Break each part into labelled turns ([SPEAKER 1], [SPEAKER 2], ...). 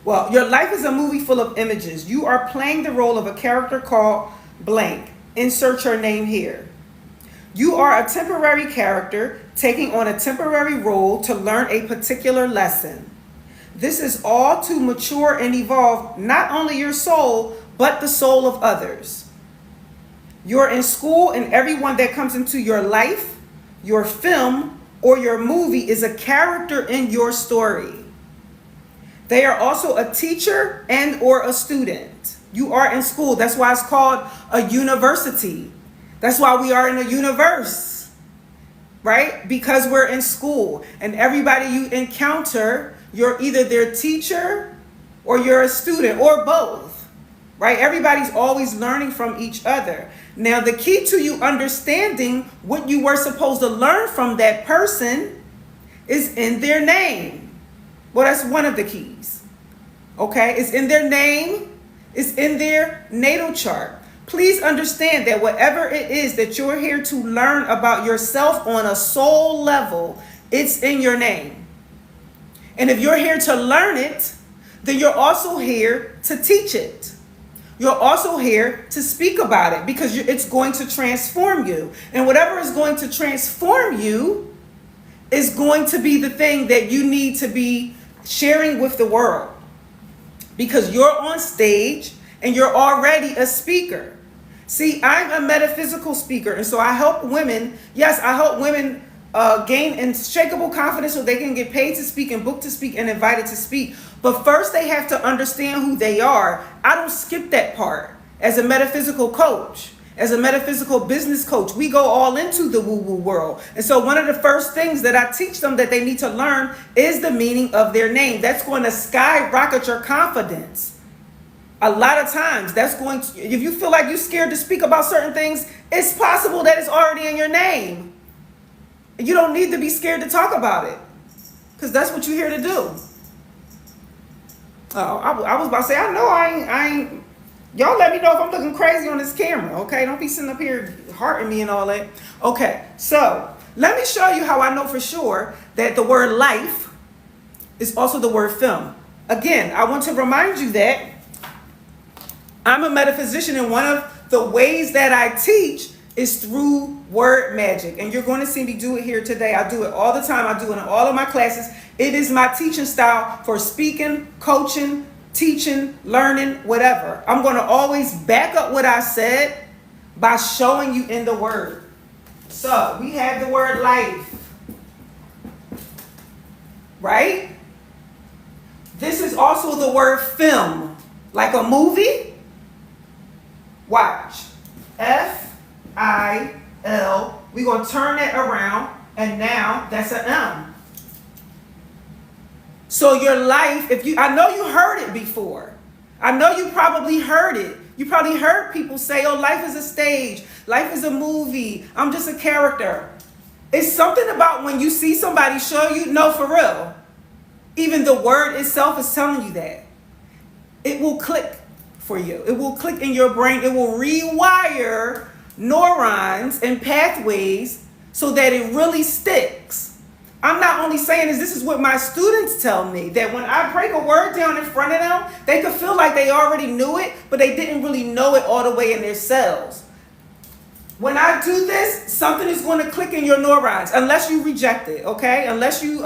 [SPEAKER 1] Well, your life is a movie full of images. You are playing the role of a character called blank. Insert your name here. You are a temporary character taking on a temporary role to learn a particular lesson. This is all to mature and evolve not only your soul, but the soul of others. You're in school, and everyone that comes into your life, your film, or your movie is a character in your story. They are also a teacher and or a student. You are in school. That's why it's called a university. That's why we are in a universe, right? Because we're in school, and everybody you encounter, you're either their teacher or you're a student or both, right? Everybody's always learning from each other. Now, the key to you understanding what you were supposed to learn from that person is in their name. Well, that's one of the keys. Okay, it's in their name, it's in their natal chart. Please understand that whatever it is that you're here to learn about yourself on a soul level, it's in your name. And if you're here to learn it, then you're also here to teach it. You're also here to speak about it because it's going to transform you. And whatever is going to transform you is going to be the thing that you need to be sharing with the world, because you're on stage and you're already a speaker. See, I'm a metaphysical speaker, and so I help women. Yes, I help women gain unshakable confidence so they can get paid to speak and booked to speak and invited to speak. But first they have to understand who they are. I don't skip that part. As a metaphysical coach, as a metaphysical business coach, we go all into the woo-woo world. And so one of the first things that I teach them that they need to learn is the meaning of their name. That's going to skyrocket your confidence. A lot of times, that's going to, if you feel like you're scared to speak about certain things, it's possible that it's already in your name. You don't need to be scared to talk about it, because that's what you're here to do. Oh, I was about to say, I know I ain't. Y'all let me know if I'm looking crazy on this camera, okay? Don't be sitting up here hearting me and all that. Okay, so let me show you how I know for sure that the word life is also the word film. Again, I want to remind you that I'm a metaphysician, and one of the ways that I teach is through word magic. And you're going to see me do it here today. I do it all the time. I do it in all of my classes. It is my teaching style for speaking, coaching, teaching, learning, whatever. I'm going to always back up what I said by showing you in the word. So we have the word life, right? This is also the word film, like a movie. Watch. F-I-L. We're going to turn that around, and now that's an M. So your life, I know you heard it before. I know you probably heard it. You probably heard people say, oh, life is a stage. Life is a movie. I'm just a character. It's something about when you see somebody show you, no, for real. Even the word itself is telling you that. It will click for you. It will click in your brain. It will rewire neurons and pathways so that it really sticks. I'm not only saying this is what my students tell me, that when I break a word down in front of them, they could feel like they already knew it, but they didn't really know it all the way in their cells. When I do this, something is going to click in your neurons, unless you reject it, okay? Unless you,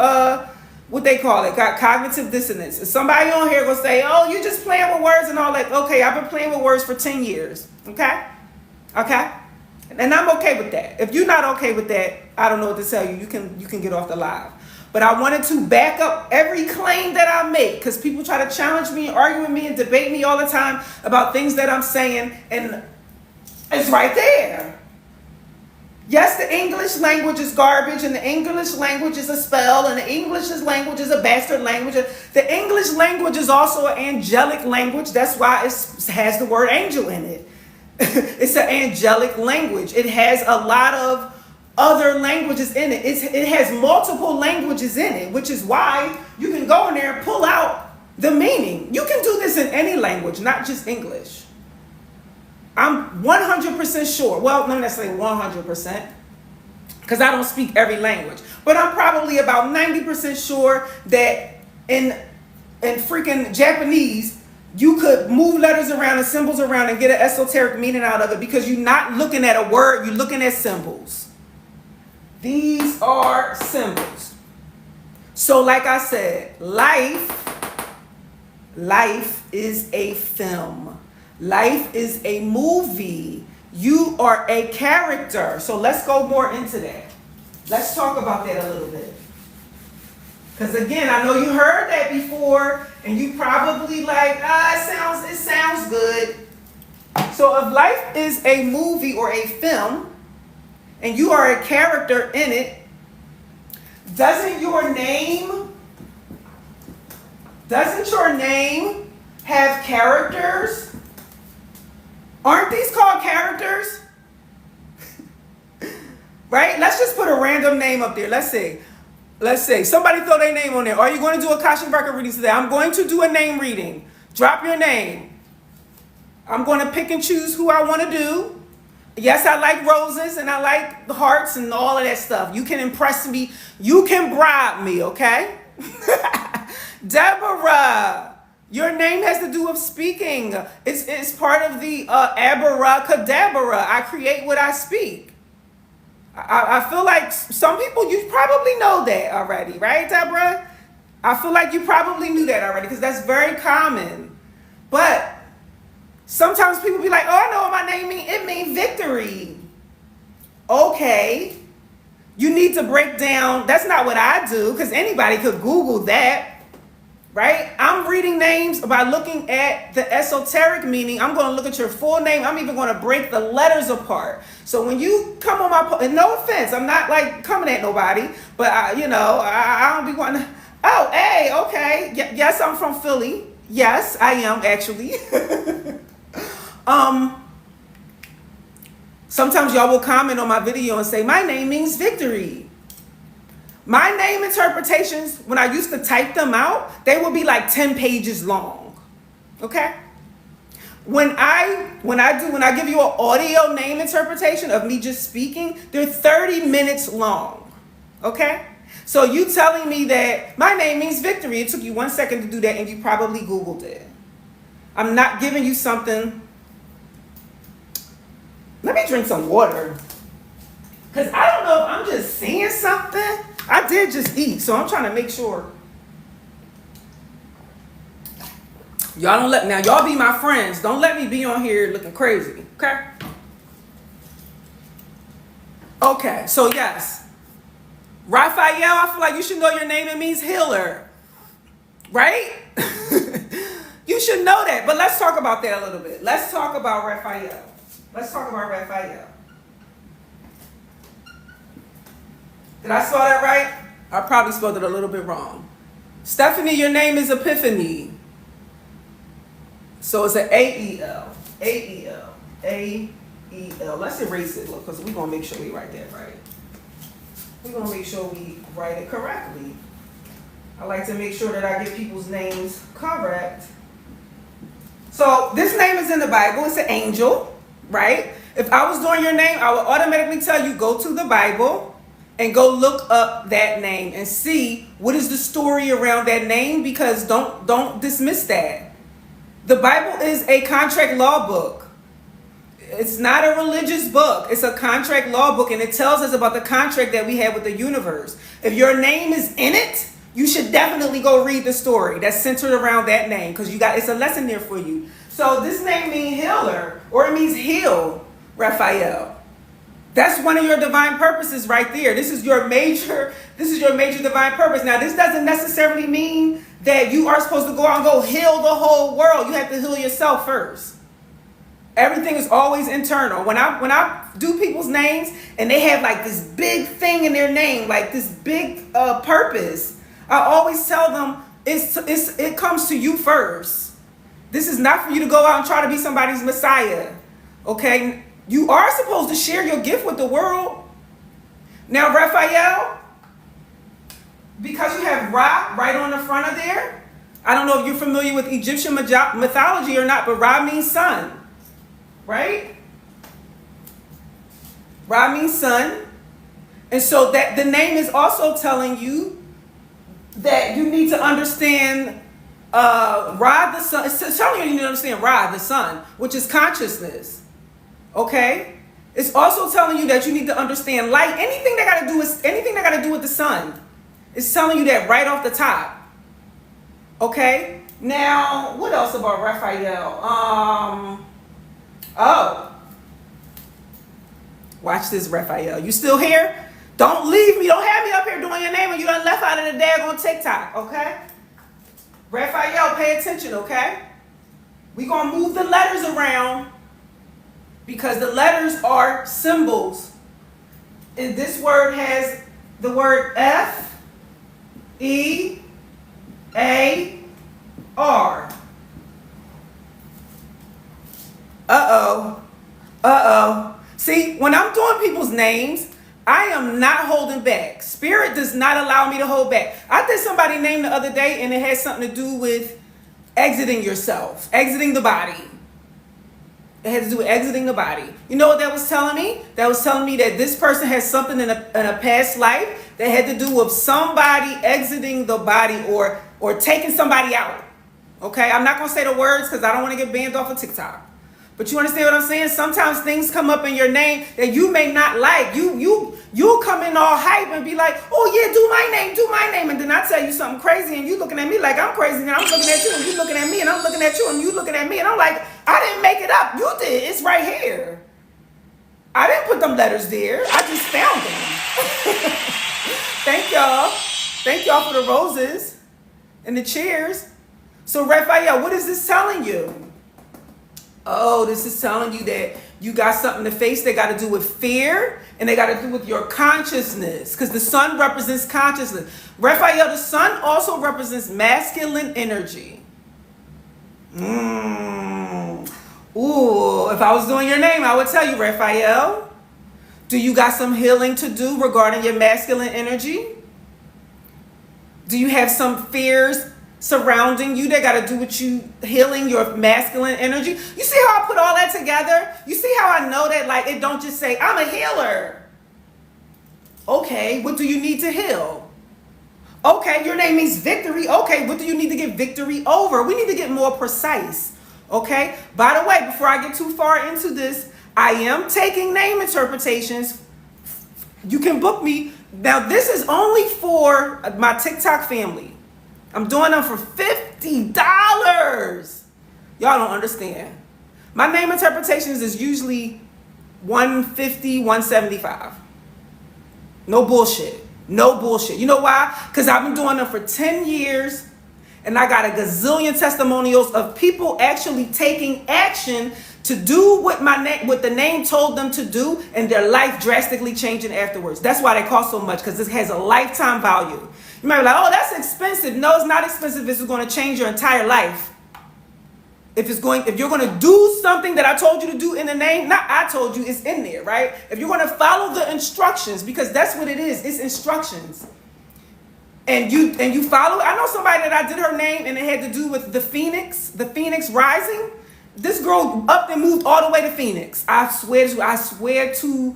[SPEAKER 1] what they call it, got cognitive dissonance. If somebody on here will say, oh, you just playing with words and all that. Okay, I've been playing with words for 10 years, okay? Okay? And I'm okay with that. If you're not okay with that, I don't know what to tell you. You can get off the live. But I wanted to back up every claim that I make, because people try to challenge me, argue with me, and debate me all the time about things that I'm saying, and it's right there. Yes, the English language is garbage, and the English language is a spell, and the English language is a bastard language. The English language is also an angelic language. That's why it has the word angel in it. It's an angelic language. It has a lot of other languages in it. It has multiple languages in it, which is why you can go in there and pull out the meaning. You can do this in any language, not just English. I'm 100% sure. Well, not necessarily 100%, because I don't speak every language. But I'm probably about 90% sure that in in freaking Japanese, you could move letters around and symbols around and get an esoteric meaning out of it because you're not looking at a word, you're looking at symbols. These are symbols. So like I said, life is a film. Life is a movie. You are a character. So let's go more into that. Let's talk about that a little bit. Because again, I know you heard that before, and you probably like, it sounds good. So if life is a movie or a film, and you are a character in it, doesn't your name have characters? Aren't these called characters? Right? Let's just put a random name up there. Let's say somebody throw their name on there. Are you going to do akashic record readings today? I'm going to do a name reading. Drop your name. I'm going to pick and choose who I want to do. Yes, I like roses and I like the hearts and all of that stuff. You can impress me. You can bribe me, okay? Deborah, your name has to do with speaking. It's part of the abracadabra. I create what I speak. I feel like some people, you probably know that already, right, Deborah? I feel like you probably knew that already because that's very common. But sometimes people be like, oh, I know what my name means. It means victory. Okay. You need to break down. That's not what I do because anybody could Google that. Right? I'm reading names by looking at the esoteric meaning. I'm going to look at your full name. I'm even going to break the letters apart. So when you come on my, and no offense, I'm not like coming at nobody, but I don't be wanting to, oh, hey, okay. Yes, I'm from Philly. Yes, I am actually. Sometimes y'all will comment on my video and say, my name means victory. My name interpretations, when I used to type them out, they would be like 10 pages long. Okay? When I give you an audio name interpretation of me just speaking, they're 30 minutes long. Okay? So you telling me that my name means victory, it took you 1 second to do that and you probably Googled it. I'm not giving you something. Let me drink some water. Because I don't know if I'm just seeing something. I did just eat, so I'm trying to make sure. Y'all be my friends. Don't let me be on here looking crazy, okay? Okay, so yes. Raphael, I feel like you should know your name. It means healer, right? You should know that, but let's talk about that a little bit. Let's talk about Raphael. Did I spell that right? I probably spelled it a little bit wrong. Stephanie, your name is Epiphany. So it's an A-E-L. A-E-L. A-E-L. Let's erase it, look, because we're going to make sure we write that right. We're going to make sure we write it correctly. I like to make sure that I get people's names correct. So this name is in the Bible. It's an angel, right? If I was doing your name, I would automatically tell you, go to the Bible and go look up that name and see what is the story around that name, because don't dismiss that. The Bible is a contract law book. It's not a religious book. It's a contract law book, and it tells us about the contract that we have with the universe. If your name is in it, you should definitely go read the story that's centered around that name, because it's a lesson there for you. So this name means healer, or it means heal, Raphael. That's one of your divine purposes right there. This is your major divine purpose. Now, this doesn't necessarily mean that you are supposed to go out and go heal the whole world. You have to heal yourself first. Everything is always internal. When I do people's names and they have like this big thing in their name, like this big purpose, I always tell them it comes to you first. This is not for you to go out and try to be somebody's messiah. Okay? You are supposed to share your gift with the world. Now, Raphael, because you have Ra right on the front of there, I don't know if you're familiar with Egyptian mythology or not, but Ra means sun, right? Ra means sun. And so that the name is also telling you that you need to understand Ra, the sun. It's telling you need to understand Ra, the sun, which is consciousness. Okay? It's also telling you that you need to understand light. Anything that got to do with the sun. It's telling you that right off the top. Okay? Now, what else about Raphael? Watch this, Raphael. You still here? Don't leave me. Don't have me up here doing your name and you done left out of the daggone TikTok, okay? Raphael, pay attention, okay? We're going to move the letters around because the letters are symbols. And this word has the word F, E, A, R. Uh-oh. See, when I'm doing people's names, I am not holding back. Spirit does not allow me to hold back. I did somebody's name the other day and it had something to do with exiting yourself, exiting the body. It had to do with exiting the body. You know what that was telling me? That was telling me that this person has something in a past life that had to do with somebody exiting the body or taking somebody out. Okay? I'm not going to say the words because I don't want to get banned off of TikTok. But you understand what I'm saying? Sometimes things come up in your name that you may not like. You'll come in all hype and be like, oh yeah, do my name. And then I tell you something crazy and you looking at me like I'm crazy and I'm looking at you and you looking at me and I'm looking at you and you looking at me and I'm like, I didn't make it up. You did. It's right here. I didn't put them letters there. I just found them. Thank y'all. Thank y'all for the roses and the cheers. So Raphael, what is this telling you? Oh, this is telling you that you got something to face that got to do with fear and they got to do with your consciousness because the sun represents consciousness. Raphael, the sun also represents masculine energy. Ooh, if I was doing your name, I would tell you, Raphael, do you got some healing to do regarding your masculine energy? Do you have some fears surrounding you that got to do with you healing your masculine energy? You see how I put all that together? You see how I know that, like, it don't just say I'm a healer. Okay, what do you need to heal? Okay, your name means victory. Okay, what do you need to get victory over? We need to get more precise. Okay, by the way, before I get too far into this, I am taking name interpretations. You can book me. Now this is only for my TikTok family. I'm doing them for $50. Y'all don't understand. My name interpretations is usually $150, $175. No bullshit. No bullshit. You know why? Because I've been doing them for 10 years and I got a gazillion testimonials of people actually taking action to do what the name told them to do and their life drastically changing afterwards. That's why they cost so much, because this has a lifetime value. You might be like, oh, that's expensive. No, it's not expensive. This is going to change your entire life. If you're going to do something that I told you to do in the name, not I told you, it's in there, right? If you're going to follow the instructions, because that's what it is, it's instructions. And you follow it. I know somebody that I did her name and it had to do with the Phoenix rising. This girl up and moved all the way to Phoenix. I swear to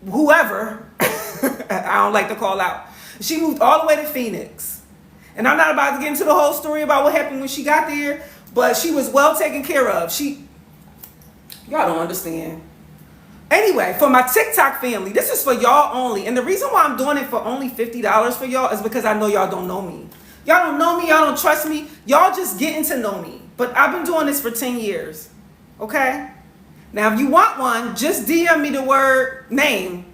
[SPEAKER 1] whoever, I don't like to call out. She moved all the way to Phoenix. And I'm not about to get into the whole story about what happened when she got there, but she was well taken care of. Y'all don't understand. Anyway, for my TikTok family, this is for y'all only. And the reason why I'm doing it for only $50 for y'all is because I know y'all don't know me. Y'all don't know me. Y'all don't trust me. Y'all just getting to know me. But I've been doing this for 10 years. Okay? Now, if you want one, just DM me the word name.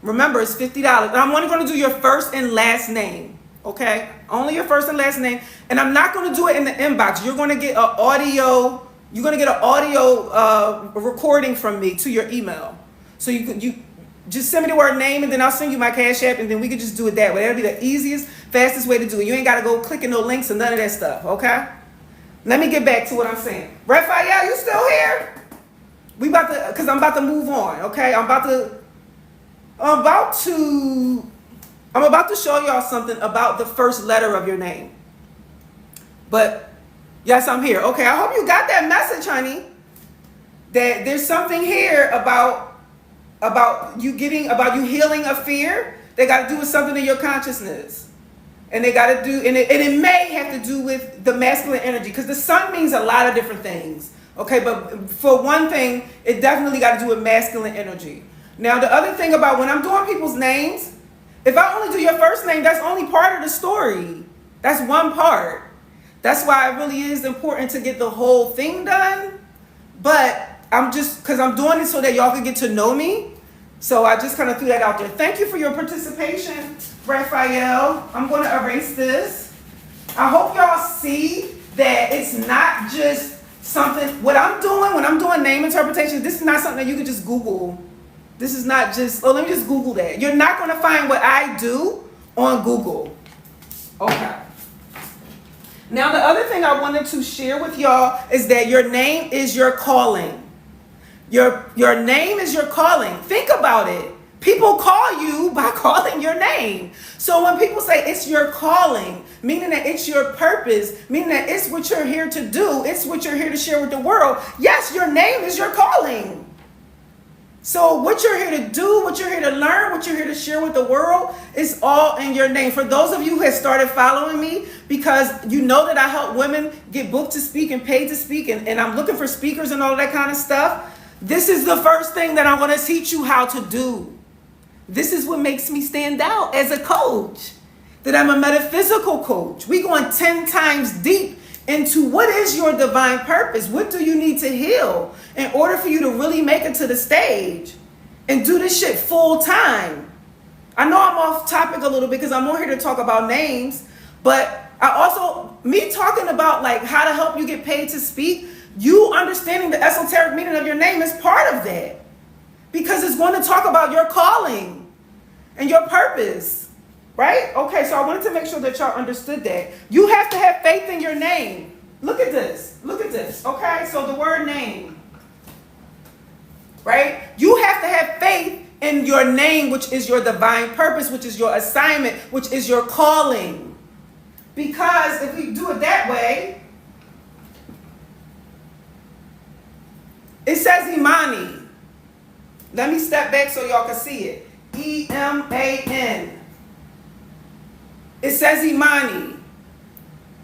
[SPEAKER 1] Remember, it's $50. And I'm only going to do your first and last name. Okay? Only your first and last name. And I'm not going to do it in the inbox. You're going to get an audio. You're going to get an audio recording from me to your email. So you just send me the word name and then I'll send you my Cash App and then we can just do it that way. That'll be the easiest, fastest way to do it. You ain't got to go clicking no links and none of that stuff. Okay? Let me get back to what I'm saying. Raphael, you still here? Because I'm about to move on, okay? I'm about to show y'all something about the first letter of your name. But yes, I'm here. Okay, I hope you got that message, honey. That there's something here about you healing a fear that got to do with something in your consciousness. And they got to do, and it may have to do with the masculine energy, because the sun means a lot of different things. Okay, but for one thing, it definitely got to do with masculine energy. Now, the other thing about when I'm doing people's names, if I only do your first name, that's only part of the story. That's one part. That's why it really is important to get the whole thing done. But because I'm doing it so that y'all can get to know me. So I just kind of threw that out there. Thank you for your participation, Raphael. I'm going to erase this. I hope y'all see that it's not just something, what I'm doing when I'm doing name interpretation, this is not something that you can just Google. This is not just, let me just Google that. You're not going to find what I do on Google. Okay. Now, the other thing I wanted to share with y'all is that your name is your calling. Your name is your calling. Think about it. People call you by calling your name. So when people say it's your calling, meaning that it's your purpose, meaning that it's what you're here to do, it's what you're here to share with the world. Yes, your name is your calling. So what you're here to do, what you're here to learn, what you're here to share with the world is all in your name. For those of you who have started following me, because you know that I help women get booked to speak and paid to speak, and I'm looking for speakers and all that kind of stuff, this is the first thing that I'm going to teach you how to do. This is what makes me stand out as a coach, that I'm a metaphysical coach. We're going 10 times deep into what is your divine purpose. What do you need to heal in order for you to really make it to the stage and do this shit full time? I know I'm off topic a little bit because I'm more here to talk about names, but me talking about like how to help you get paid to speak, you understanding the esoteric meaning of your name is part of that, because it's going to talk about your calling and your purpose, right? Okay, so I wanted to make sure that y'all understood that. You have to have faith in your name. Look at this. Look at this. Okay, so the word name, right? You have to have faith in your name, which is your divine purpose, which is your assignment, which is your calling. Because if we do it that way, it says Imani. Let me step back so y'all can see it. E-M-A-N. It says Imani.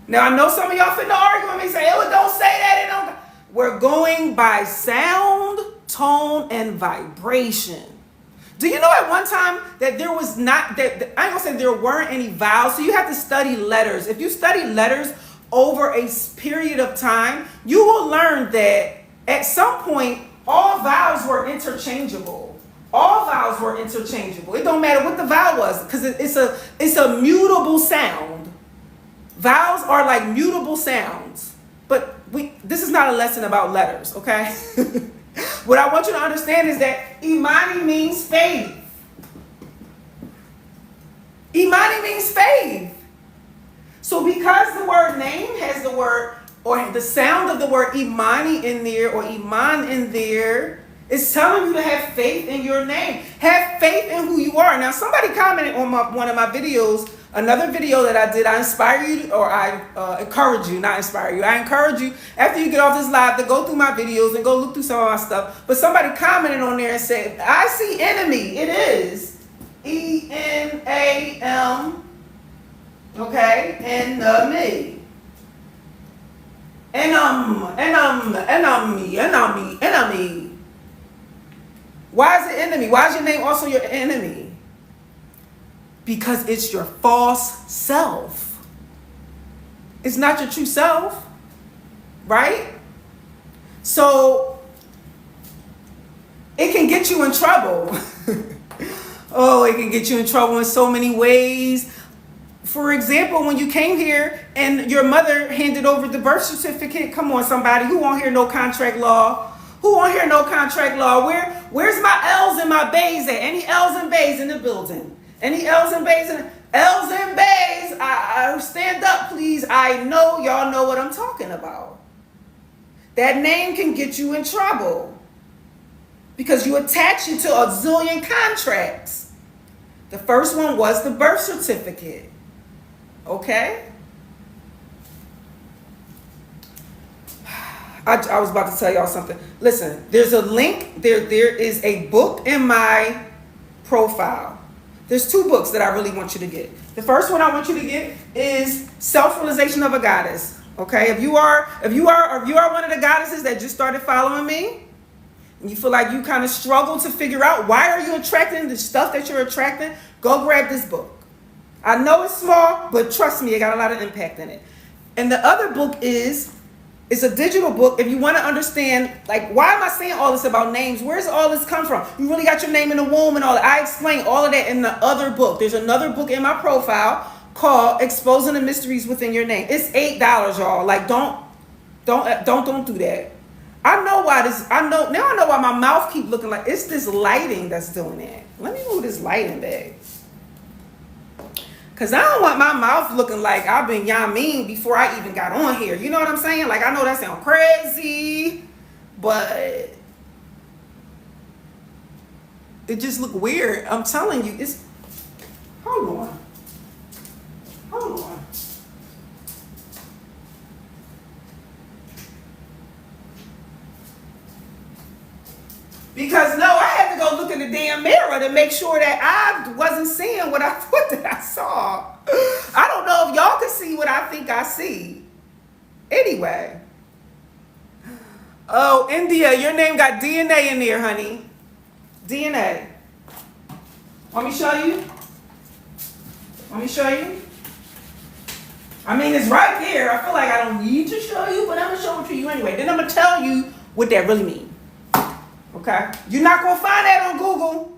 [SPEAKER 1] Now, I know some of y'all finna argue with me, say, oh, don't say that. It don't. We're going by sound, tone, and vibration. Do you know at one time that there was not, that I ain't gonna say there weren't any vowels, so you have to study letters. If you study letters over a period of time, you will learn that at some point, all vowels were interchangeable. All vowels were interchangeable. It don't matter what the vowel was, because it's a mutable sound. Vowels are like mutable sounds. But this is not a lesson about letters, okay? What I want you to understand is that Imani means faith. Imani means faith. So because the word name has the word, or the sound of the word Imani in there, or Iman in there, it's telling you to have faith in your name. Have faith in who you are. Now, somebody commented on one of my videos, another video that I did. I inspire you, or I encourage you, not inspire you. I encourage you, after you get off this live, to go through my videos and go look through some of my stuff. But somebody commented on there and said, I see enemy. It is E-N-A-M, okay, enemy. Enemy. Why is it enemy? Why is your name also your enemy? Because it's your false self. It's not your true self, right? So it can get you in trouble. Oh, it can get you in trouble in so many ways. For example, when you came here and your mother handed over the birth certificate, come on, somebody, who won't hear no contract law? Who won't hear no contract law? Where's my L's and my bays at? Any L's and bays in the building? Any L's and bays in L's and bays? I stand up, please. I know y'all know what I'm talking about. That name can get you in trouble because you attach it to a zillion contracts. The first one was the birth certificate. Okay? I was about to tell y'all something. Listen, there's a link. There is a book in my profile. There's 2 books that I really want you to get. The first one I want you to get is Self-Realization of a Goddess. Okay, if you are one of the goddesses that just started following me, and you feel like you kind of struggle to figure out why are you attracting the stuff that you're attracting, go grab this book. I know it's small, but trust me, it got a lot of impact in it. And the other book is a digital book. If you want to understand, like, why am I saying all this about names? Where's all this come from? You really got your name in the womb and all that. I explain all of that in the other book. There's another book in my profile called Exposing the Mysteries Within Your Name. It's $8, y'all. Like, don't do that. I know why my mouth keep looking like it's this lighting that's doing that. Let me move this lighting back. Cause I don't want my mouth looking like I've been Yamin before I even got on here. You know what I'm saying? Like, I know that sounds crazy, but it just look weird. I'm telling you, it's, hold on. Because no, I had to go look in the damn mirror to make sure that I wasn't seeing what I thought that I saw. I don't know if y'all can see what I think I see. Anyway. Oh, India, your name got DNA in there, honey. DNA. Want me to show you? I mean, it's right there. I feel like I don't need to show you, but I'm going to show it to you anyway. Then I'm going to tell you what that really means. Okay? You're not going to find that on Google.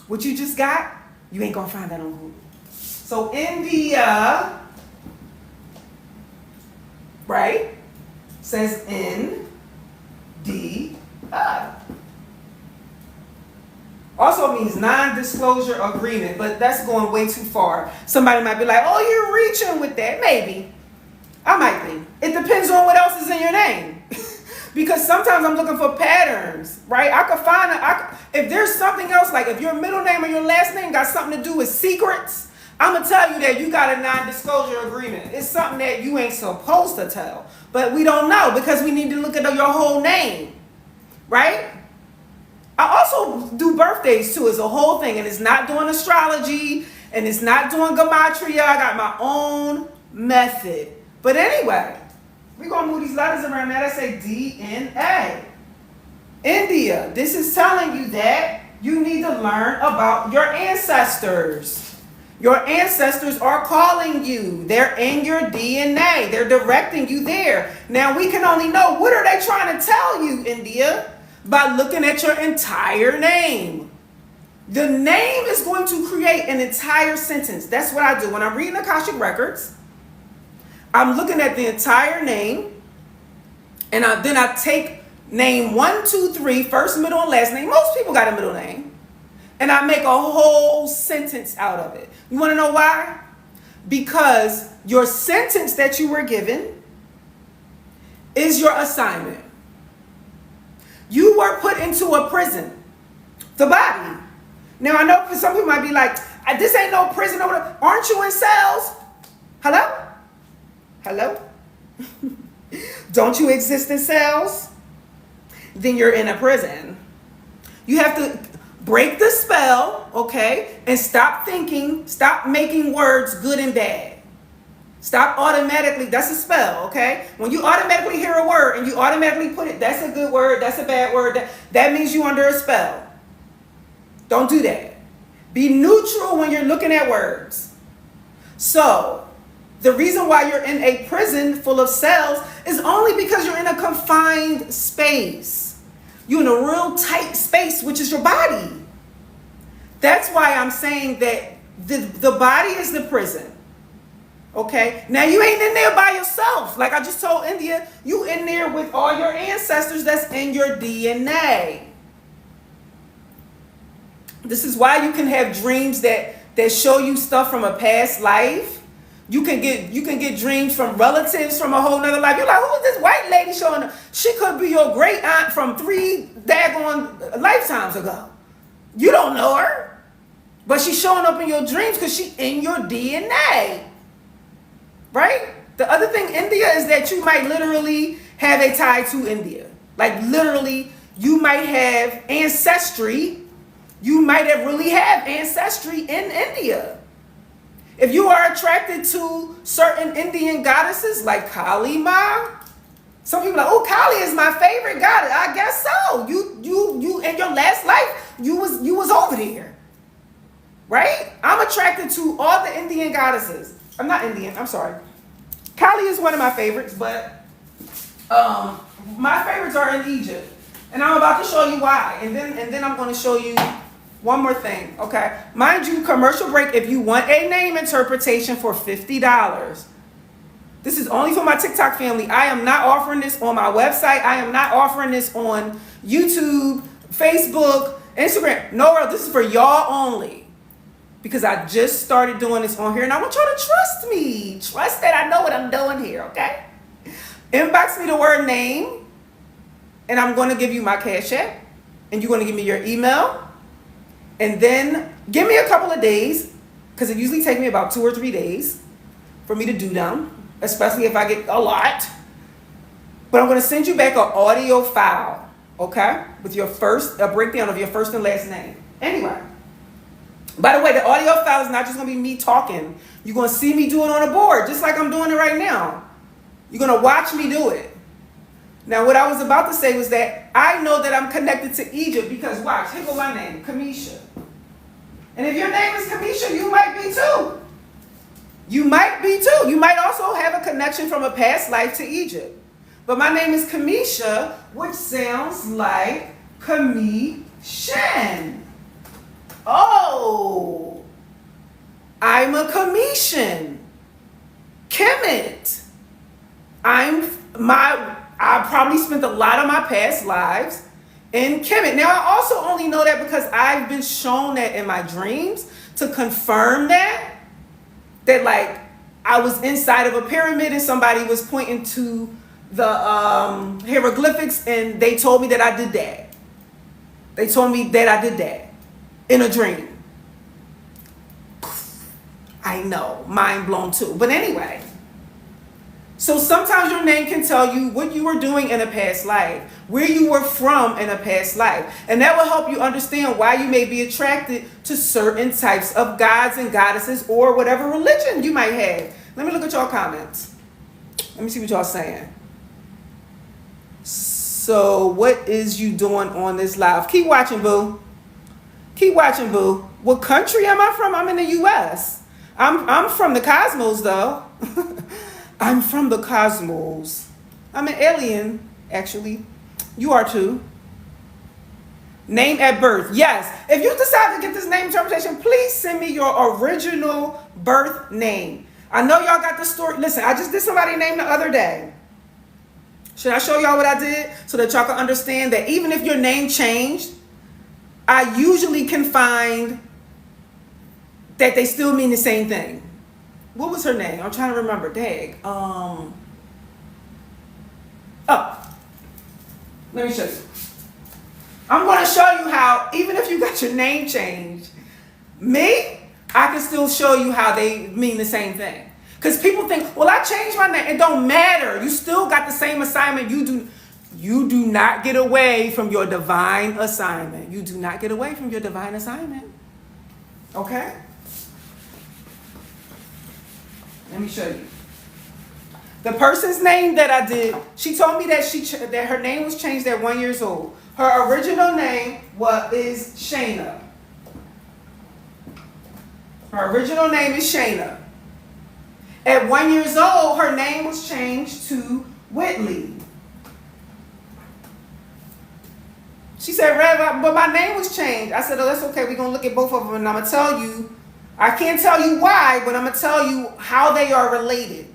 [SPEAKER 1] What you just got, you ain't going to find that on Google. So India, right, says N-D-I. Also means non-disclosure agreement, but that's going way too far. Somebody might be like, oh, you're reaching with that. Maybe. I might be. It depends on what else is in your name. Because sometimes I'm looking for patterns, right? I could find, if there's something else, like if your middle name or your last name got something to do with secrets, I'm going to tell you that you got a non-disclosure agreement. It's something that you ain't supposed to tell. But we don't know because we need to look at your whole name, right? I also do birthdays too. It's a whole thing. And it's not doing astrology and it's not doing gematria. I got my own method. But anyway, we're going to move these letters around now. That say DNA. India, this is telling you that you need to learn about your ancestors. Your ancestors are calling you. They're in your DNA. They're directing you there. Now, we can only know what are they trying to tell you, India, by looking at your entire name. The name is going to create an entire sentence. That's what I do. When I'm reading Akashic Records, I'm looking at the entire name, and then I take name 1, 2, 3, first, middle, and last name. Most people got a middle name. And I make a whole sentence out of it. You want to know why? Because your sentence that you were given is your assignment. You were put into a prison, the body. Now, I know some people might be like, this ain't no prison over there. Aren't you in cells? Hello? Hello? Don't you exist in cells? Then you're in a prison. You have to break the spell, okay? And stop thinking, stop making words good and bad. Stop automatically, that's a spell, okay? When you automatically hear a word and you automatically put it, that's a good word, that's a bad word, that means you're under a spell. Don't do that. Be neutral when you're looking at words. So, the reason why you're in a prison full of cells is only because you're in a confined space. You're in a real tight space, which is your body. That's why I'm saying that the body is the prison. Okay? Now, you ain't in there by yourself. Like I just told India, you in there with all your ancestors that's in your DNA. This is why you can have dreams that show you stuff from a past life. You can get dreams from relatives from a whole nother life. You're like, who is this white lady showing up? She could be your great aunt from 3 daggone lifetimes ago. You don't know her. But she's showing up in your dreams because she's in your DNA. Right? The other thing, India, is that you might literally have a tie to India. Like literally, you might have ancestry you might have really have ancestry in India. If you are attracted to certain Indian goddesses like Kali Ma, some people are like, oh, Kali is my favorite goddess. I guess so. You in your last life, you was over there. Right? I'm attracted to all the Indian goddesses. I'm not Indian, I'm sorry. Kali is one of my favorites, but my favorites are in Egypt. And I'm about to show you why. And then I'm going to show you one more thing, okay? Mind you, commercial break, if you want a name interpretation for $50. This is only for my TikTok family. I am not offering this on my website. I am not offering this on YouTube, Facebook, Instagram. No, this is for y'all only. Because I just started doing this on here, and I want y'all to trust me. Trust that I know what I'm doing here, okay? Inbox me the word name, and I'm going to give you my Cash App, and you're going to give me your email, and then give me a couple of days, because it usually takes me about 2 or 3 days for me to do them, especially if I get a lot. But I'm going to send you back an audio file, okay, with a breakdown of your first and last name. Anyway. By the way, the audio file is not just going to be me talking. You're going to see me do it on a board, just like I'm doing it right now. You're going to watch me do it. Now, what I was about to say was that I know that I'm connected to Egypt because, watch, here go my name, Kamisha. And if your name is Kamisha, you might be too. You might be too. You might also have a connection from a past life to Egypt. But my name is Kamisha, which sounds like Kamishan. Oh, I'm a Commission. Kemet. I probably spent a lot of my past lives in Kemet. Now, I also only know that because I've been shown that in my dreams to confirm that like I was inside of a pyramid and somebody was pointing to the hieroglyphics and they told me that I did that. They told me that I did that. In a dream. I know, mind blown too. But anyway, so sometimes your name can tell you what you were doing in a past life, where you were from in a past life. And that will help you understand why you may be attracted to certain types of gods and goddesses or whatever religion you might have. Let me look at y'all comments. Let me see what y'all saying. So what is you doing on this live? Keep watching, boo. Keep watching, boo. What country am I from? I'm in the U.S. I'm from the cosmos, though. I'm from the cosmos. I'm an alien, actually. You are too. Name at birth. Yes. If you decide to get this name interpretation, please send me your original birth name. I know y'all got the story. Listen, I just did somebody's name the other day. Should I show y'all what I did so that y'all can understand that even if your name changed, I usually can find that they still mean the same thing. What was her name? I'm trying to remember. Dag. Oh. Let me show you. I'm going to show you how, even if you got your name changed, I can still show you how they mean the same thing. Because people think, well, I changed my name. It don't matter. You still got the same assignment. You do not get away from your divine assignment. You do not get away from your divine assignment. Okay? Let me show you. The person's name that I did, she told me that her name was changed at 1 year old. Her original name is Shayna. Her original name is Shayna. At 1 year old, her name was changed to Whitley. She said, Rev, but my name was changed. I said, oh, that's okay. We're going to look at both of them, and I'm going to tell you. I can't tell you why, but I'm going to tell you how they are related.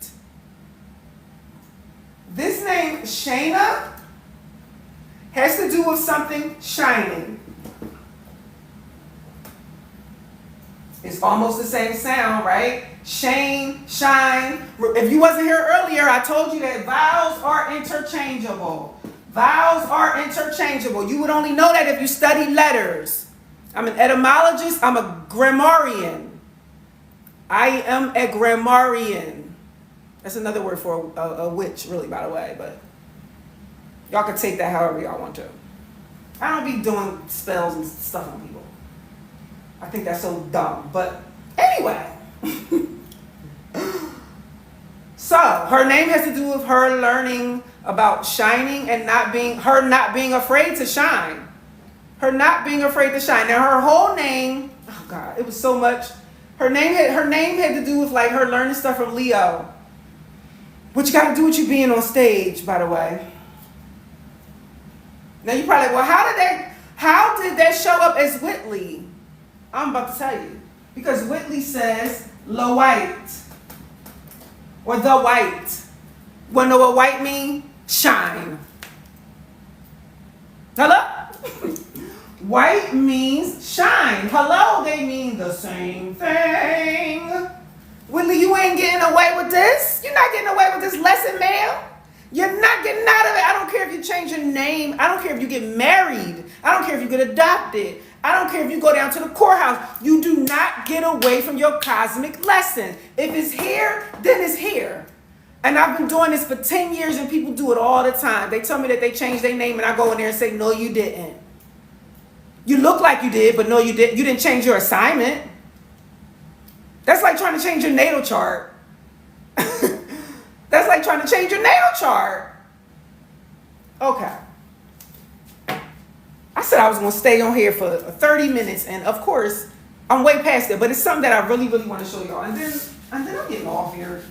[SPEAKER 1] This name, Shayna, has to do with something shining. It's almost the same sound, right? Shane, shine. If you wasn't here earlier, I told you that vowels are interchangeable. Vowels are interchangeable. You would only know that if you study letters. I'm an etymologist. I'm a grammarian. I am a grammarian. That's another word for a witch, really, by the way. But y'all can take that however y'all want to. I don't be doing spells and stuff on people. I think that's so dumb. But anyway. So her name has to do with her learning about shining and not being afraid to shine. Her not being afraid to shine. Now her whole name, oh God, it was so much. Her name had to do with like her learning stuff from Leo. Which got to do with you being on stage, by the way. Now you're probably like, well, how did that show up as Whitley? I'm about to tell you. Because Whitley says the white. Or the white. Wanna know what white means? Shine. Hello? White means shine. Hello, they mean the same thing. Whitley, you ain't getting away with this. You're not getting away with this lesson, ma'am. You're not getting out of it. I don't care if you change your name. I don't care if you get married. I don't care if you get adopted. I don't care if you go down to the courthouse. You do not get away from your cosmic lesson. If it's here, then it's here. And I've been doing this for 10 years and people do it all the time. They tell me that they changed their name and I go in there and say, no, you didn't. You look like you did, but no, you didn't. You didn't change your assignment. That's like trying to change your natal chart. That's like trying to change your natal chart. Okay. I said I was going to stay on here for 30 minutes. And of course, I'm way past it. But it's something that I really, really want to show y'all. And then I'm getting off here.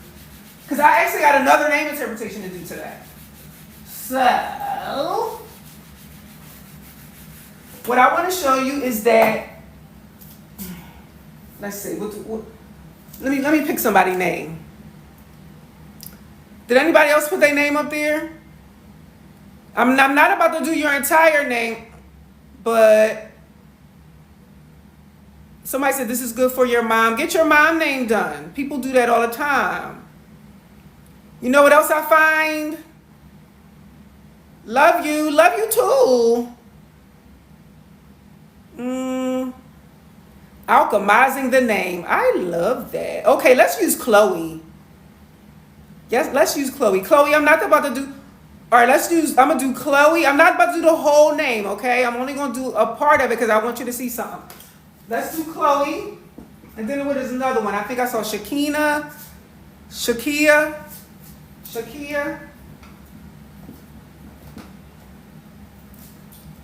[SPEAKER 1] Because I actually got another name interpretation to do today. So, what I want to show you is that, let's see, let me pick somebody's name. Did anybody else put their name up there? I'm not about to do your entire name, but somebody said this is good for your mom. Get your mom name done. People do that all the time. You know what else I find? Love you too. Alchemizing the name. I love that. Okay, let's use Chloe. Yes, let's use Chloe. Chloe, I'm not about to do, all right, I'm going to do Chloe. I'm not about to do the whole name, okay? I'm only going to do a part of it because I want you to see something. Let's do Chloe. And then what is another one? I think I saw Shakia.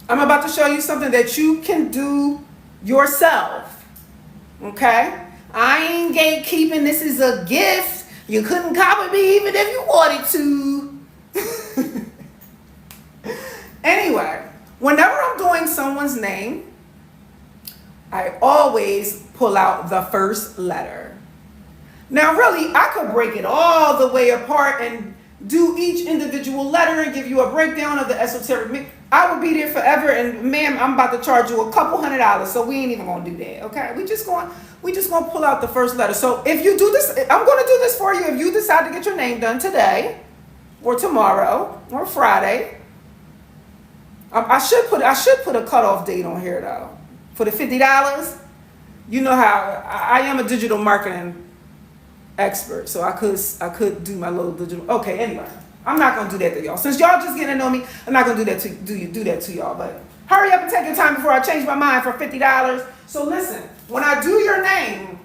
[SPEAKER 1] I'm about to show you something that you can do yourself, okay? I ain't gatekeeping. This is a gift. You couldn't copy me even if you wanted to. Anyway, whenever I'm doing someone's name, I always pull out the first letter. Now, really, I could break it all the way apart and do each individual letter and give you a breakdown of the esoteric. I would be there forever, and ma'am, I'm about to charge you a couple $100, so we ain't even gonna do that, okay? We just gonna pull out the first letter. So if you do this, I'm gonna do this for you. If you decide to get your name done today, or tomorrow, or Friday, I should put a cutoff date on here though. For the $50, you know how I am a digital marketing expert, so I could do my little digital. Okay, anyway, I'm not gonna do that to y'all. Since y'all just getting to know me, I'm not gonna do that to y'all. But hurry up and take your time before I change my mind for $50. So listen, when I do your name,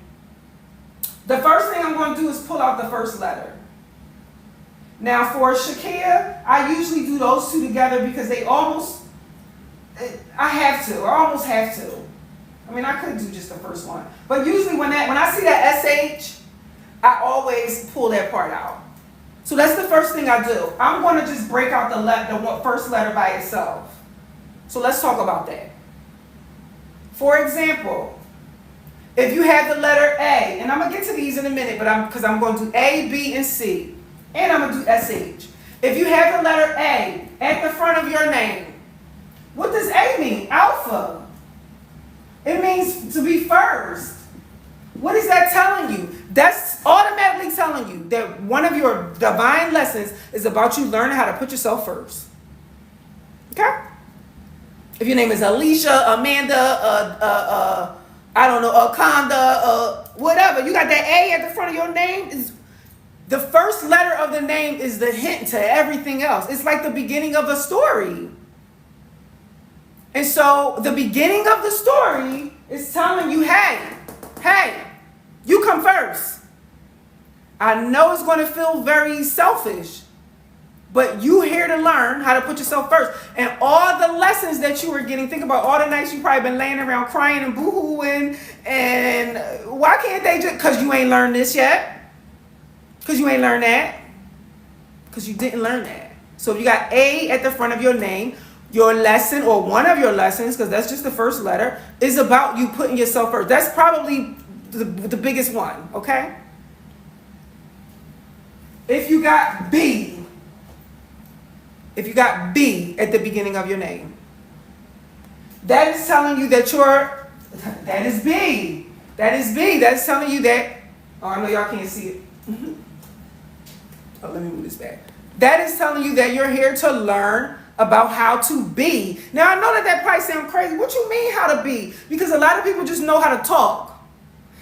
[SPEAKER 1] the first thing I'm gonna do is pull out the first letter. Now for Shakia, I usually do those two together because I almost have to. I mean, I could do just the first one, but usually when I see that SH, I always pull that part out. So that's the first thing I do. I'm going to just break out the first letter by itself. So let's talk about that. For example, if you have the letter A, and I'm going to get to these in a minute, because I'm going to do A, B, and C, and I'm going to do SH. If you have the letter A at the front of your name, what does A mean? Alpha. It means to be first. What is that telling you? That's automatically telling you that one of your divine lessons is about you learning how to put yourself first. Okay? If your name is Alicia, Amanda, I don't know, Akonda, whatever, you got that A at the front of your name. Is the first letter of the name is the hint to everything else. It's like the beginning of a story. And so the beginning of the story is telling you, hey, you come first. I know it's going to feel very selfish, but you here to learn how to put yourself first. And all the lessons that you were getting, think about all the nights you probably been laying around crying and boo-hooing. And why can't they just, because you ain't learned this yet. Because you ain't learned that. Because you didn't learn that. So if you got A at the front of your name, your lesson, or one of your lessons, because that's just the first letter, is about you putting yourself first. That's probably the biggest one, okay? If you got B at the beginning of your name, that is telling you that that is B. That's telling you that, oh, I know y'all can't see it. Oh, let me move this back. That is telling you that you're here to learn about how to be. Now, I know that probably sounds crazy. What you mean how to be? Because a lot of people just know how to talk.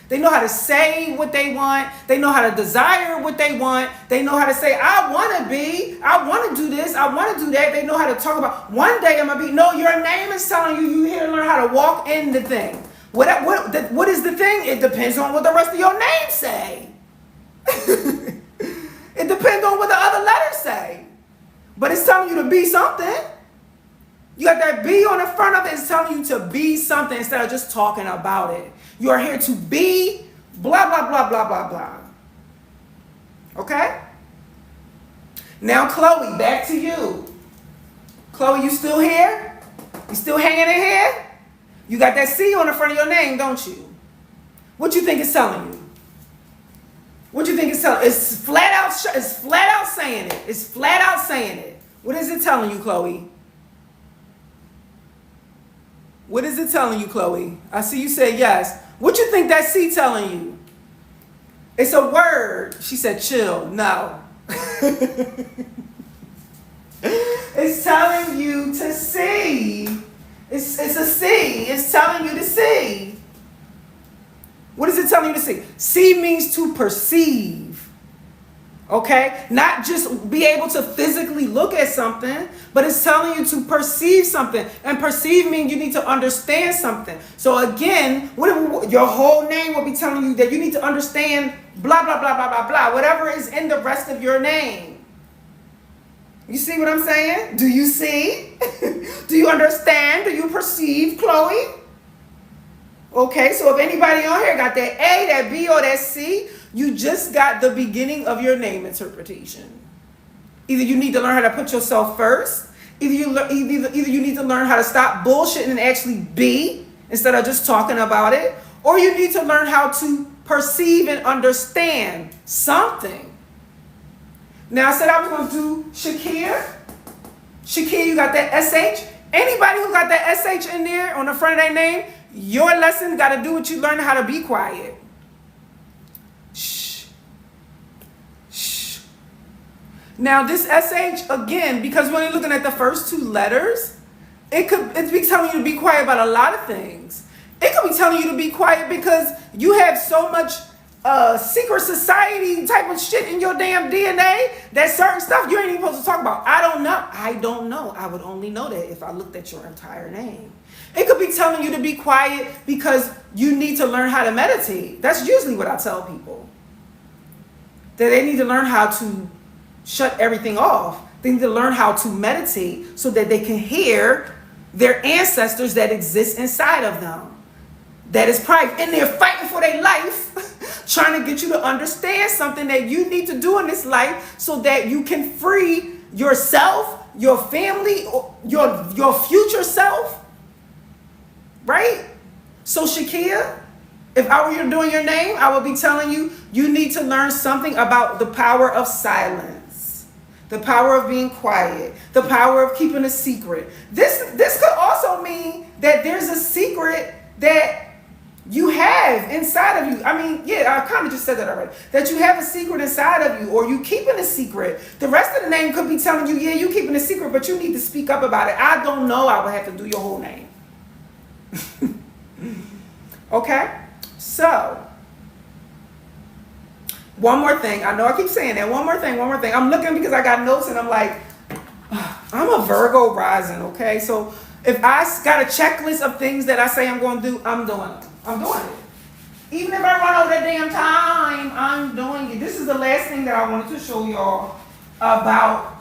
[SPEAKER 1] They know how to say what they want. They know how to desire what they want. They know how to say, I want to be. I want to do this. I want to do that. They know how to talk about, one day I'm going to be. No, your name is telling you you're here to learn how to walk in the thing. What is the thing? It depends on what the rest of your name say. It depends on what the other letters say. But it's telling you to be something. You got that B on the front of it. It's telling you to be something instead of just talking about it. You are here to be blah, blah, blah, blah, blah, blah. Okay? Now, Chloe, back to you. Chloe, you still here? You still hanging in here? You got that C on the front of your name, don't you? What you think it's telling you? What you think it's telling? It's flat out saying it. It's flat out saying it. What is it telling you, Chloe? What is it telling you, Chloe? I see you say yes. What you think that C telling you? It's a word. She said chill. No. It's telling you to see. It's a C. It's telling you to see. What is it telling you to see? See means to perceive. Okay? Not just be able to physically look at something, but it's telling you to perceive something. And perceive means you need to understand something. So again, your whole name will be telling you that you need to understand blah, blah, blah, blah, blah, blah. Whatever is in the rest of your name. You see what I'm saying? Do you see? Do you understand? Do you perceive, Chloe? Okay, so if anybody on here got that A, that B, or that C, you just got the beginning of your name interpretation. Either you need to learn how to put yourself first, either you need to learn how to stop bullshitting and actually be instead of just talking about it, or you need to learn how to perceive and understand something. Now, I said I was going to do Shakir. Shakir, you got that SH? Anybody who got that SH in there on the front of their name, your lesson got to do with you learning how to be quiet. Shh. Shh. Now, this SH, again, because when you're looking at the first two letters, it's be telling you to be quiet about a lot of things. It could be telling you to be quiet because you have so much secret society type of shit in your damn DNA that certain stuff you ain't even supposed to talk about. I don't know. I would only know that if I looked at your entire name. It could be telling you to be quiet because you need to learn how to meditate. That's usually what I tell people. That they need to learn how to shut everything off. They need to learn how to meditate so that they can hear their ancestors that exist inside of them. That is probably in there fighting for their life, trying to get you to understand something that you need to do in this life so that you can free yourself, your family, your future self. Right? So Shakia, if I were you doing your name, I would be telling you, you need to learn something about the power of silence, the power of being quiet, the power of keeping a secret. This could also mean that there's a secret that you have inside of you. I mean, yeah, I kind of just said that already. That you have a secret inside of you, or you keeping a secret. The rest of the name could be telling you, yeah, you keeping a secret, but you need to speak up about it. I don't know. I would have to do your whole name. Okay? So, one more thing. I know I keep saying that. One more thing. I'm looking because I got notes and I'm like, I'm a Virgo rising, okay? So, If I got a checklist of things that I say I'm going to do, I'm doing it. I'm doing it. Even if I run over that damn time, I'm doing it. This is the last thing that I wanted to show y'all about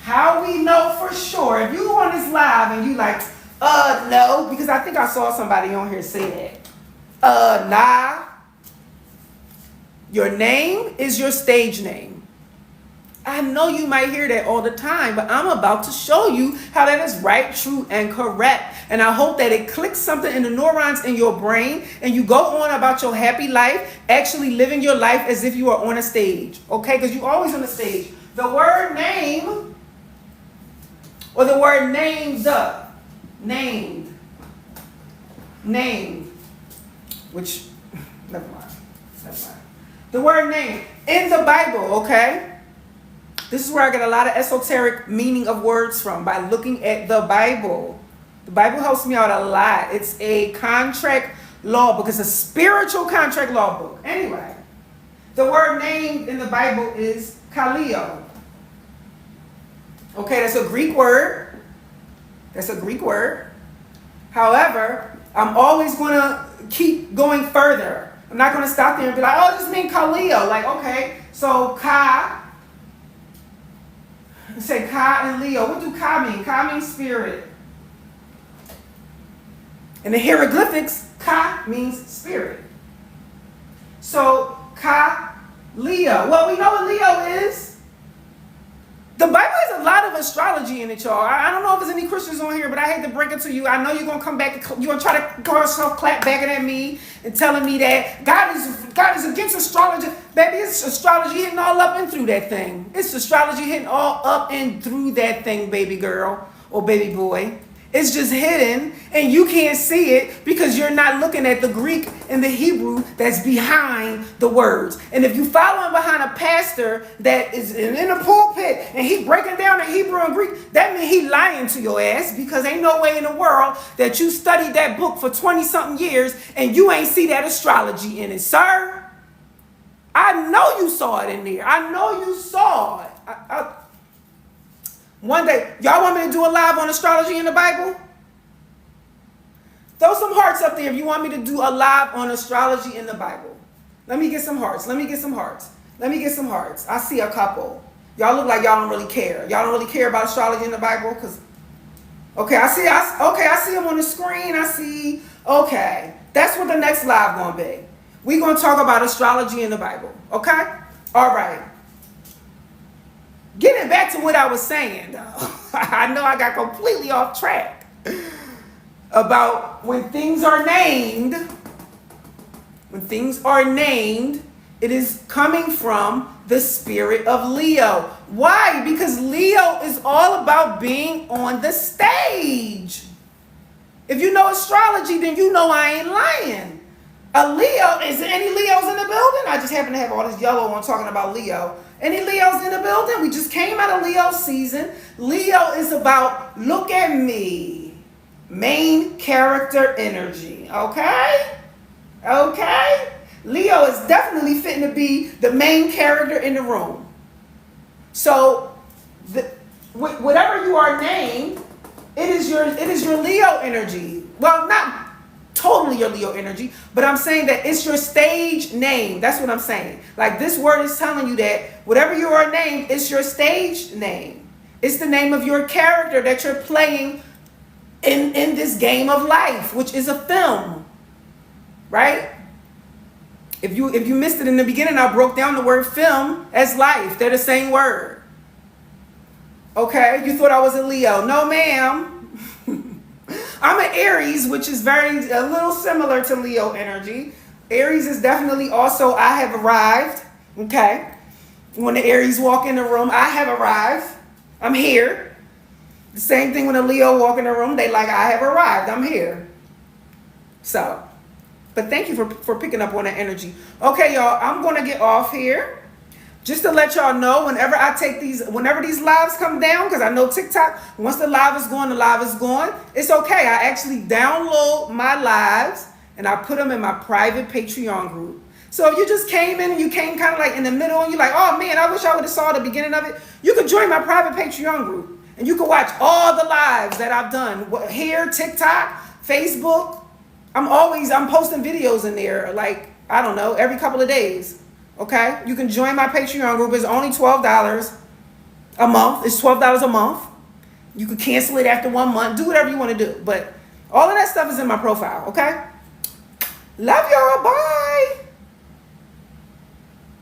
[SPEAKER 1] how we know for sure. If you on this live and you like, no, because I think I saw somebody on here say that. Nah. Your name is your stage name. I know you might hear that all the time, but I'm about to show you how that is right, true, and correct. And I hope that it clicks something in the neurons in your brain and you go on about your happy life, actually living your life as if you are on a stage, okay? Because you're always on the stage. The word name, or the word named, which, never mind. The word name in the Bible, okay? This is where I get a lot of esoteric meaning of words from, by looking at the Bible. The Bible helps me out a lot. It's a contract law book. It's a spiritual contract law book. Anyway, the word name in the Bible is kaleo. Okay, that's a Greek word. However, I'm always going to keep going further. I'm not going to stop there and be like, oh, this means kaleo. Like, okay, so ka. Say Ka and Leo. What do Ka mean? Ka means spirit. In the hieroglyphics, Ka means spirit. So Ka, Leo. Well, we know what Leo is. The Bible has a lot of astrology in it, y'all. I don't know if there's any Christians on here, but I hate to break it to you. I know you're going to come back, you're going to try to call yourself clap back at me and telling me that God is against astrology. Baby, it's astrology hitting all up and through that thing. It's astrology hitting all up and through that thing, baby girl or baby boy. It's just hidden and you can't see it because you're not looking at the Greek and the Hebrew that's behind the words. And if you following behind a pastor that is in the pulpit and he breaking down the Hebrew and Greek, that means he lying to your ass, because ain't no way in the world that you studied that book for 20-something years and you ain't see that astrology in it, sir. I know you saw it in there. I know you saw it. One day, y'all want me to do a live on astrology in the Bible? Throw some hearts up there if you want me to do a live on astrology in the Bible. Let me get some hearts. I see a couple. Y'all look like y'all don't really care. Y'all don't really care about astrology in the Bible? Okay, I see them on the screen. Okay. That's what the next live gonna be. We're gonna talk about astrology in the Bible. Okay? All right. Getting back to what I was saying, though. I know I got completely off track about when things are named. When things are named, it is coming from the spirit of Leo. Why? Because Leo is all about being on the stage. If you know astrology, then you know I ain't lying. A Leo, is there any Leos in the building? I just happen to have all this yellow on talking about Leo. Any Leos in the building? We just came out of Leo season. Leo is about, look at me, main character energy, okay? Okay? Leo is definitely fitting to be the main character in the room. So, whatever you are named, it is your Leo energy. Well, not totally your Leo energy, but I'm saying that it's your stage name. That's what I'm saying. Like, this word is telling you that whatever you are named, it's your stage name. It's the name of your character that you're playing in this game of life, which is a film, right? If you missed it in the beginning, I broke down the word film as life. They're the same word. Okay, you thought I was a Leo. No, ma'am. I'm an Aries, which is a little similar to Leo energy. Aries is definitely also, I have arrived. Okay. When the Aries walk in the room, I have arrived. I'm here. The same thing when a Leo walk in the room, they like, I have arrived. I'm here. So, but thank you for picking up on that energy. Okay, y'all, I'm going to get off here. Just to let y'all know, whenever these lives come down, because I know TikTok, once the live is gone, the live is gone. It's okay. I actually download my lives and I put them in my private Patreon group. So if you just came in and you came kind of like in the middle and you're like, oh man, I wish I would have saw the beginning of it, you could join my private Patreon group and you can watch all the lives that I've done here, TikTok, Facebook. I'm posting videos in there, like, I don't know, every couple of days. Okay? You can join my Patreon group. It's only $12 a month. It's $12 a month. You can cancel it after 1 month. Do whatever you want to do. But all of that stuff is in my profile. Okay? Love y'all. Bye.